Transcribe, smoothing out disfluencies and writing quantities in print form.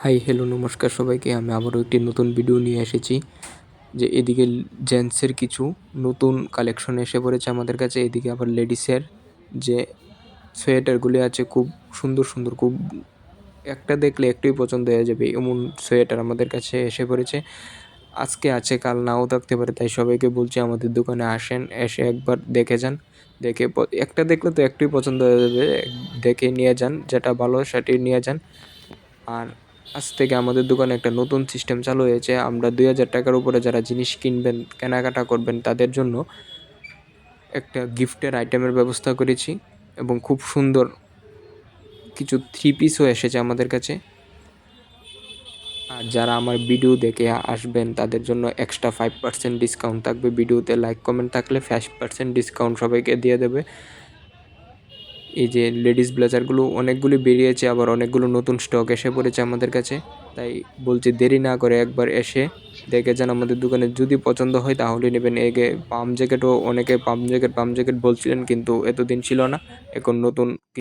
Hi hello নমস্কার সবাইকে। আমি আবারও একটি নতুন ভিডিও নিয়ে এসেছি। যে এদিকে জেন্টসের কিছু নতুন কালেকশন এসে পড়েছে আমাদের কাছে। এদিকে আবার লেডিসের যে সোয়েটারগুলি আছে খুব সুন্দর সুন্দর, খুব একটা দেখলে একটুই পছন্দ হয়ে যাবে এমন সোয়েটার আমাদের কাছে এসে পড়েছে। আজকে আছে, কাল নাও থাকতে পারে, তাই সবাইকে বলছি আমাদের দোকানে আসেন, এসে একবার দেখে যান। দেখে একটা দেখলে তো একটুই পছন্দ হয়ে যাবে, দেখে নিয়ে যান, যেটা ভালো সেটাই নিয়ে যান। আর আজ থেকে আমাদের দোকানে একটা নতুন সিস্টেম চালু হয়েছে। আমরা ২,০০০ টাকার উপরে যারা জিনিস কিনবেন, কেনাকাটা করবেন, তাদের জন্য একটা গিফটের আইটেমের ব্যবস্থা করেছি এবং খুব সুন্দর কিছু থ্রি পিসও এসেছে আমাদের কাছে। আর যারা আমার ভিডিও দেখে আসবেন তাদের জন্য এক্সট্রা 5% ডিসকাউন্ট থাকবে। ভিডিওতে লাইক কমেন্ট থাকলে 5% ডিসকাউন্ট সবাইকে দিয়ে দেবে। এই যে লেডিস ব্লেজারগুলো অনেকগুলি বেরিয়েছে, আবার অনেকগুলো নতুন স্টক এসে পড়েছে আমাদের কাছে। তাই বলছি দেরি না করে একবার এসে দেখে যান আমাদের দোকানে। যদি পছন্দ হয় তাহলে নেবেন। পাম্প জ্যাকেটও অনেকে পাম্প জ্যাকেট বলছিলেন, কিন্তু এতদিন ছিল না, এখন নতুন